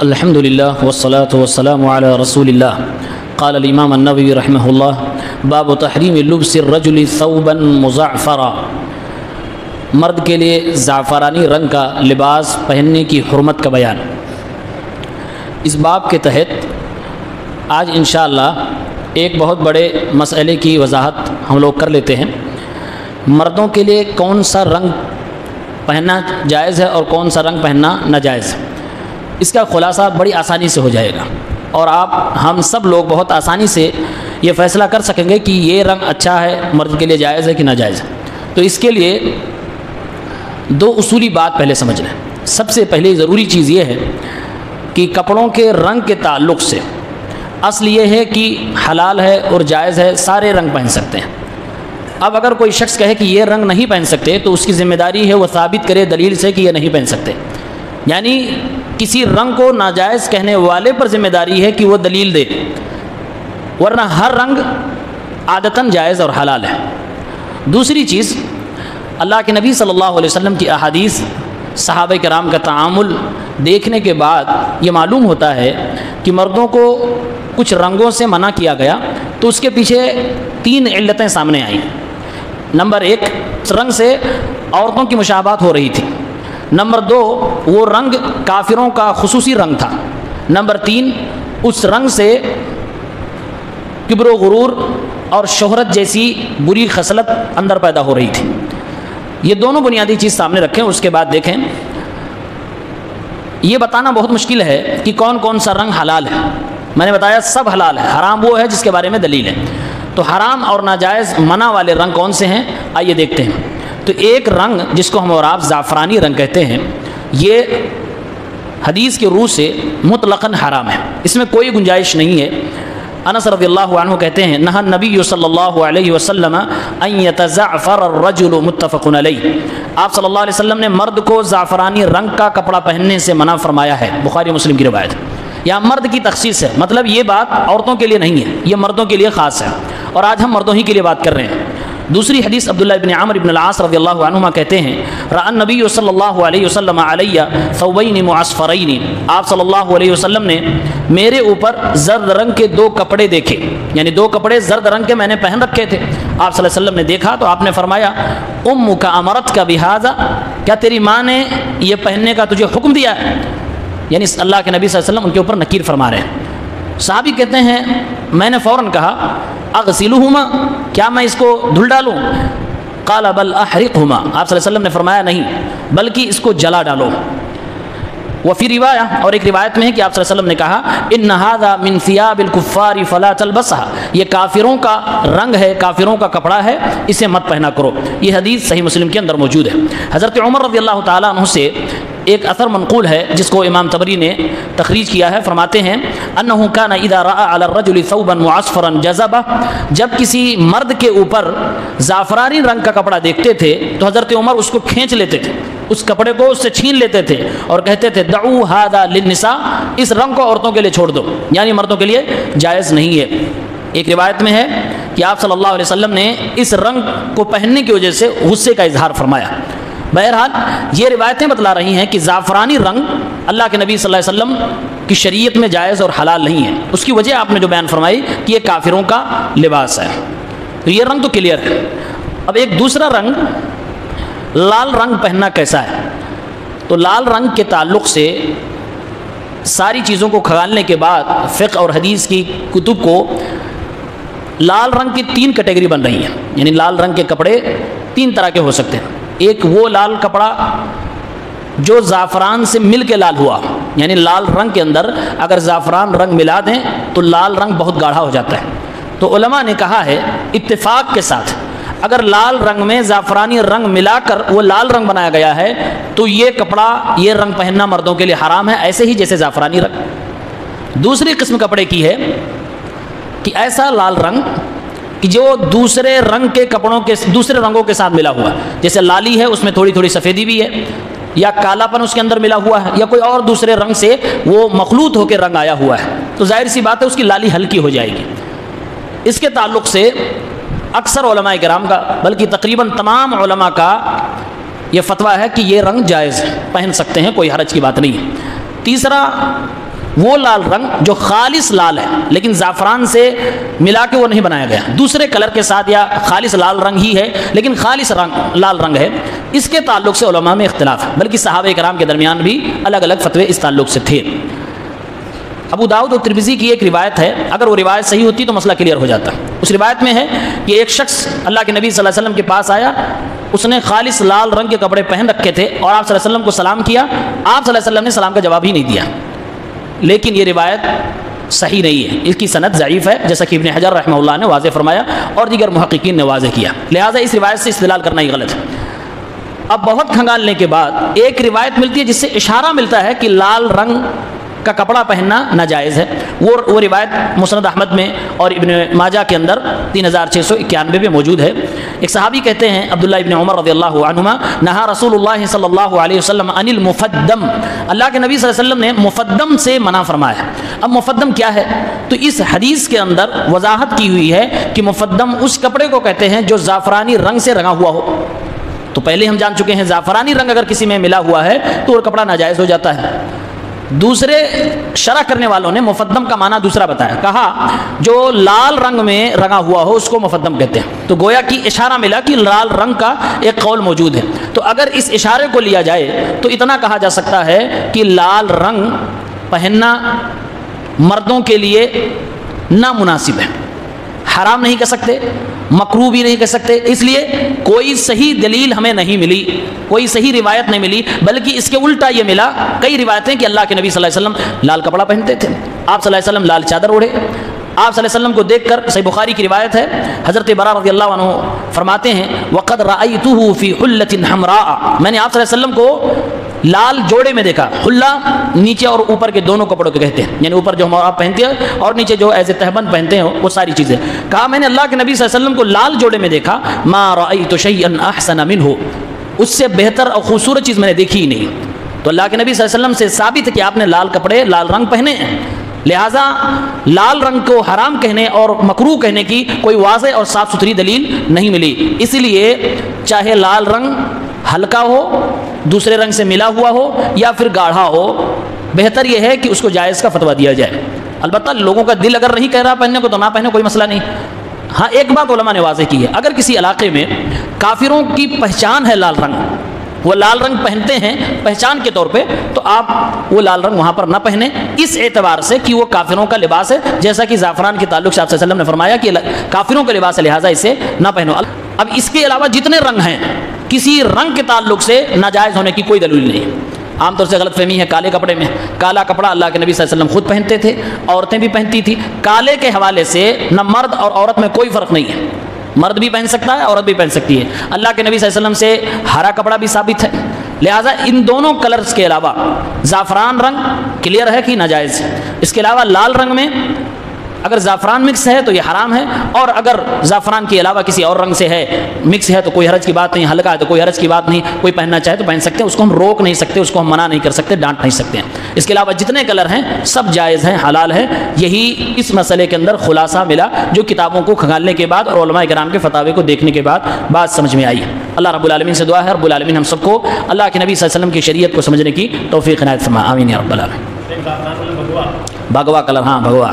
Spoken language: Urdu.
الحمدللہ والصلاة والسلام علی رسول اللہ. قال الامام النووی رحمہ اللہ باب تحریم لبس الرجل ثوبا مزعفرا. مرد کے لیے زعفرانی رنگ کا لباس پہننے کی حرمت کا بیان. اس باب کے تحت آج انشاءاللہ ایک بہت بڑے مسئلے کی وضاحت ہم لوگ کر لیتے ہیں. مردوں کے لیے کون سا رنگ پہننا جائز ہے اور کون سا رنگ پہننا ناجائز ہے. اس کا خلاصہ بڑی آسانی سے ہو جائے گا اور ہم سب لوگ بہت آسانی سے یہ فیصلہ کر سکیں گے کہ یہ رنگ اچھا ہے، مرد کے لیے جائز ہے کہ ناجائز ہے. تو اس کے لیے دو اصولی بات پہلے سمجھ لیں. سب سے پہلے ضروری چیز یہ ہے کہ کپڑوں کے رنگ کے تعلق سے اصل یہ ہے کہ حلال ہے اور جائز ہے، سارے رنگ پہن سکتے ہیں. اب اگر کوئی شخص کہے کہ یہ رنگ نہیں پہن سکتے تو اس کی ذمہ داری ہے وہ ثابت کرے دلیل سے کہ یہ نہیں پہن سکتے. یعنی کسی رنگ کو ناجائز کہنے والے پر ذمہ داری ہے کہ وہ دلیل دے، ورنہ ہر رنگ عادتاً جائز اور حلال ہے. دوسری چیز، اللہ کے نبی صلی اللہ علیہ وسلم کی احادیث، صحابہ کرام کا تعامل دیکھنے کے بعد یہ معلوم ہوتا ہے کہ مردوں کو کچھ رنگوں سے منع کیا گیا تو اس کے پیچھے 3 علتیں سامنے آئیں. نمبر 1، اس رنگ سے عورتوں کی مشابہت ہو رہی تھی. نمبر 2، وہ رنگ کافروں کا خصوصی رنگ تھا. نمبر 3، اس رنگ سے کبر و غرور اور شہرت جیسی بری خصلت اندر پیدا ہو رہی تھی. یہ دونوں بنیادی چیز سامنے رکھیں. اس کے بعد دیکھیں، یہ بتانا بہت مشکل ہے کہ کون کون سا رنگ حلال ہے. میں نے بتایا سب حلال ہے، حرام وہ ہے جس کے بارے میں دلیل ہے. تو حرام اور ناجائز منع والے رنگ کون سے ہیں، آئیے دیکھتے ہیں. تو ایک رنگ جس کو ہم اور آپ زعفرانی رنگ کہتے ہیں، یہ حدیث کے روح سے مطلقاً حرام ہے، اس میں کوئی گنجائش نہیں ہے. انس رضی اللہ عنہ کہتے ہیں، نہى النبی صلی اللہ علیہ وسلم ان يتزعفر الرجل، متفق علیہ. آپ صلی اللہ علیہ وسلم نے مرد کو زعفرانی رنگ کا کپڑا پہننے سے منع فرمایا ہے. بخاری مسلم کی روایت. یہاں مرد کی تخصیص ہے، مطلب یہ بات عورتوں کے لیے نہیں ہے، یہ مردوں کے لیے خاص ہے اور آج ہم مردوں ہی کے لیے بات کر رہے ہیں. دوسری حدیث، عبداللہ ابن عمرو ابن العاص رضی اللہ عنہما کہتے ہیں، رأى النبی صلی اللہ علیہ وسلم علی ثوبین معصفرین. آپ صلی اللہ علیہ وسلم نے میرے اوپر زرد رنگ کے 2 کپڑے دیکھے، یعنی 2 کپڑے زرد رنگ کے میں نے پہن رکھے تھے. آپ صلی اللہ علیہ وسلم نے دیکھا تو آپ نے فرمایا، امک امرتک بہذا، کیا تیری ماں نے یہ پہننے کا تجھے حکم دیا ہے؟ یعنی اللہ کے نبی صلی اللہ علیہ وسلم ان کے اوپر نکیر فرما رہے ہیں. صحابی کہتے ہیں، میں نے فوراً کہا، اغسلہما، کیا میں اس کو دھل ڈالوں؟ قال بل احرقہما، آپ صلی اللہ علیہ وسلم نے فرمایا نہیں بلکہ اس کو جلا ڈالو. وفی روایہ، اور ایک روایت میں ہے کہ آپ صلی اللہ علیہ وسلم نے کہا، ان ھذا من ثیاب الکفار فلا تلبسها، یہ کافروں کا رنگ ہے، کافروں کا کپڑا ہے، اسے مت پہنا کرو. یہ حدیث صحیح مسلم کے اندر موجود ہے. حضرت عمر رضی اللہ تعالیٰ عنہ سے ایک اثر منقول ہے جس کو امام طبری نے تخریج کیا ہے. فرماتے ہیں، انہ کان اذا راى علی الرجل ثوبا معصفرا جذبہ، جب کسی مرد کے اوپر زعفرانی رنگ کا کپڑا دیکھتے تھے تو حضرت عمر اس کو کھینچ لیتے تھے، اس کپڑے کو اس سے چھین لیتے تھے اور کہتے تھے، دعوا ھذا للنساء، اس رنگ کو عورتوں کے لیے چھوڑ دو، یعنی مردوں کے لیے جائز نہیں ہے. ایک روایت میں ہے کہ آپ صلی اللہ علیہ وسلم نے اس رنگ کو پہننے کی وجہ سے غصے کا اظہار فرمایا. بہرحال یہ روایتیں بتلا رہی ہیں کہ زعفرانی رنگ اللہ کے نبی صلی اللہ علیہ وسلم کی شریعت میں جائز اور حلال نہیں ہے. اس کی وجہ آپ نے جو بیان فرمائی کہ یہ کافروں کا لباس ہے. تو یہ رنگ تو کلیئر ہے. اب ایک دوسرا رنگ، لال رنگ پہننا کیسا ہے؟ تو لال رنگ کے تعلق سے ساری چیزوں کو کھنگالنے کے بعد فقہ اور حدیث کی کتب کو لال رنگ کی 3 کیٹیگری بن رہی ہیں. یعنی لال رنگ کے کپڑے 3 طرح کے ہو سکتے ہیں. ایک وہ لال کپڑا جو زعفران سے مل کے لال ہوا، یعنی لال رنگ کے اندر اگر زعفران رنگ ملا دیں تو لال رنگ بہت گاڑھا ہو جاتا ہے. تو علماء نے کہا ہے اتفاق کے ساتھ، اگر لال رنگ میں زعفرانی رنگ ملا کر وہ لال رنگ بنایا گیا ہے تو یہ کپڑا، یہ رنگ پہننا مردوں کے لیے حرام ہے، ایسے ہی جیسے زعفرانی رنگ. دوسری قسم کپڑے کی ہے کہ ایسا لال رنگ کہ جو دوسرے رنگ کے کپڑوں کے دوسرے رنگوں کے ساتھ ملا ہوا ہے، جیسے لالی ہے اس میں تھوڑی تھوڑی سفیدی بھی ہے، یا کالا پن اس کے اندر ملا ہوا ہے، یا کوئی اور دوسرے رنگ سے وہ مخلوط ہو کے رنگ آیا ہوا ہے، تو ظاہر سی بات ہے اس کی لالی ہلکی ہو جائے گی. اس کے تعلق سے اکثر علماء کرام کا، بلکہ تقریباً تمام علماء کا یہ فتویٰ ہے کہ یہ رنگ جائز ہے، پہن سکتے ہیں، کوئی حرج کی بات نہیں ہے. تیسرا وہ لال رنگ جو خالص لال ہے لیکن زعفران سے ملا کے وہ نہیں بنایا گیا، دوسرے کلر کے ساتھ، یا خالص لال رنگ ہی ہے لیکن خالص لال رنگ ہے، اس کے تعلق سے علماء میں اختلاف ہے، بلکہ صحابہ کرام کے درمیان بھی الگ الگ فتوے اس تعلق سے تھے۔ ابو داؤد اور ترمذی کی ایک روایت ہے، اگر وہ روایت صحیح ہوتی تو مسئلہ کلیئر ہو جاتا۔ اس روایت میں ہے کہ ایک شخص اللہ کے نبی صلی اللہ علیہ وسلم کے پاس آیا، اس نے خالص لال رنگ کے کپڑے پہن رکھے تھے اور آپ صلی اللہ علیہ وسلم کو سلام کیا، آپ صلی اللہ علیہ وسلم نے سلام کا جواب ہی نہیں دیا، لیکن یہ روایت صحیح نہیں ہے، اس کی سند ضعیف ہے، جیسا کہ ابن حجر رحمہ اللہ نے واضح فرمایا اور دیگر محققین نے واضح کیا، لہٰذا اس روایت سے استدلال کرنا ہی غلط ہے۔ اب بہت کھنگالنے کے بعد ایک روایت ملتی ہے جس سے اشارہ ملتا ہے کہ لال رنگ کا کپڑا پہننا ناجائز ہے، وہ روایت مسند احمد میں اور ابن ماجہ کے اندر 3691 میں موجود ہے۔ ایک صحابی کہتے ہیں عبداللہ ابن عمر رضی اللہ عنہما، نہا رسول اللہ صلی اللہ علیہ وسلم عن المفدم، اللہ کے نبی صلی اللہ علیہ وسلم نے مفدم سے منع فرمایا۔ اب مفدم کیا ہے؟ تو اس حدیث کے اندر وضاحت کی ہوئی ہے کہ مفدم اس کپڑے کو کہتے ہیں جو زعفرانی رنگ سے رنگا ہوا ہو۔ تو پہلے ہم جان چکے ہیں زعفرانی رنگ اگر کسی میں ملا ہوا ہے تو وہ کپڑا ناجائز ہو جاتا ہے۔ دوسرے شرح کرنے والوں نے مفدم کا معنی دوسرا بتایا، کہا جو لال رنگ میں رنگا ہوا ہو اس کو مفدم کہتے ہیں، تو گویا کہ اشارہ ملا کہ لال رنگ کا ایک قول موجود ہے۔ تو اگر اس اشارے کو لیا جائے تو اتنا کہا جا سکتا ہے کہ لال رنگ پہننا مردوں کے لیے نامناسب ہے، حرام نہیں کہہ سکتے، مکروہ بھی نہیں کہہ سکتے، اس لیے کوئی صحیح دلیل ہمیں نہیں ملی، کوئی صحیح روایت نہیں ملی، بلکہ اس کے الٹا یہ ملا کئی روایتیں کہ اللہ کے نبی صلی اللہ علیہ وسلم لال کپڑا پہنتے تھے، آپ صلی اللہ علیہ وسلم لال چادر اوڑھے۔ آپ صلی اللہ علیہ وسلم کو دیکھ کر صحیح بخاری کی روایت ہے، حضرت برا رضی اللہ عنہ فرماتے ہیں وَقَدْ رَأَيْتُهُ فِي حُلَّةٍ حَمْرَاءَ، میں نے آپ صلی اللہ علیہ وسلم کو لال جوڑے میں دیکھا، حلہ نیچے اور اوپر کے دونوں کپڑوں کو کہتے ہیں، یعنی اوپر جو آپ پہنتے ہیں اور نیچے جو ایز اے تہبند پہنتے ہیں وہ ساری چیزیں۔ کہا میں نے اللہ کے نبی صلی اللہ علیہ وسلم کو لال جوڑے میں دیکھا، ما رأيت شيئا احسن منه، اس سے بہتر اور خوبصورت چیز میں نے دیکھی ہی نہیں۔ تو اللہ کے نبی صلی اللہ علیہ وسلم سے ثابت ہے کہ آپ نے لال کپڑے لال رنگ پہنے ہیں، لہٰذا لال رنگ کو حرام کہنے اور مکروہ کہنے کی کوئی واضح اور صاف ستھری دلیل نہیں ملی، اس لیے چاہے لال رنگ ہلکا ہو، دوسرے رنگ سے ملا ہوا ہو یا پھر گاڑھا ہو، بہتر یہ ہے کہ اس کو جائز کا فتویٰ دیا جائے۔ البتہ لوگوں کا دل اگر نہیں کہہ رہا پہننے کو تو نہ پہنے، کوئی مسئلہ نہیں۔ ہاں ایک بات علماء نے واضح کی ہے، اگر کسی علاقے میں کافروں کی پہچان ہے لال رنگ، وہ لال رنگ پہنتے ہیں پہچان کے طور پہ، تو آپ وہ لال رنگ وہاں پر نہ پہنیں، اس اعتبار سے کہ وہ کافروں کا لباس ہے، جیسا کہ زعفران کے تعلق سے آپ صلی اللہ علیہ وسلم نے فرمایا کہ کافروں کا لباس ہے لہٰذا اسے نہ پہنو۔ اب اس کے علاوہ جتنے رنگ ہیں کسی رنگ کے تعلق سے ناجائز ہونے کی کوئی دلیل نہیں۔ عام طور سے غلط فہمی ہے کالے کپڑے میں، کالا کپڑا اللہ کے نبی صلی اللہ علیہ وسلم خود پہنتے تھے، عورتیں بھی پہنتی تھی، کالے کے حوالے سے نہ مرد اور عورت میں کوئی فرق نہیں ہے، مرد بھی پہن سکتا ہے عورت بھی پہن سکتی ہے۔ اللہ کے نبی صلی اللہ علیہ وسلم سے ہرا کپڑا بھی ثابت ہے، لہٰذا ان دونوں کلرز کے علاوہ زعفران رنگ کلیئر ہے کہ ناجائز ہے، اس کے علاوہ لال رنگ میں اگر زعفران مکس ہے تو یہ حرام ہے، اور اگر زعفران کے علاوہ کسی اور رنگ سے ہے مکس ہے تو کوئی حرج کی بات نہیں، ہلکا ہے تو کوئی حرج کی بات نہیں، کوئی پہننا چاہے تو پہن سکتے ہیں، اس کو ہم روک نہیں سکتے، اس کو ہم منع نہیں کر سکتے، ڈانٹ نہیں سکتے ہیں۔ اس کے علاوہ جتنے کلر ہیں سب جائز ہیں، حلال ہیں، یہی اس مسئلے کے اندر خلاصہ ملا جو کتابوں کو کھنگالنے کے بعد اور علماء کرام کے فتاوے کو دیکھنے کے بعد بات سمجھ میں آئی۔ اللہ رب العالمین سے دعا ہے رب العالمین ہم سب کو اللہ کے نبی صلی اللہ علیہ وسلم کی شریعت کو سمجھنے کی توفیق عنایت فرمائے، آمین یا رب العالمین۔ بھگوا کلر، ہاں بھگوا۔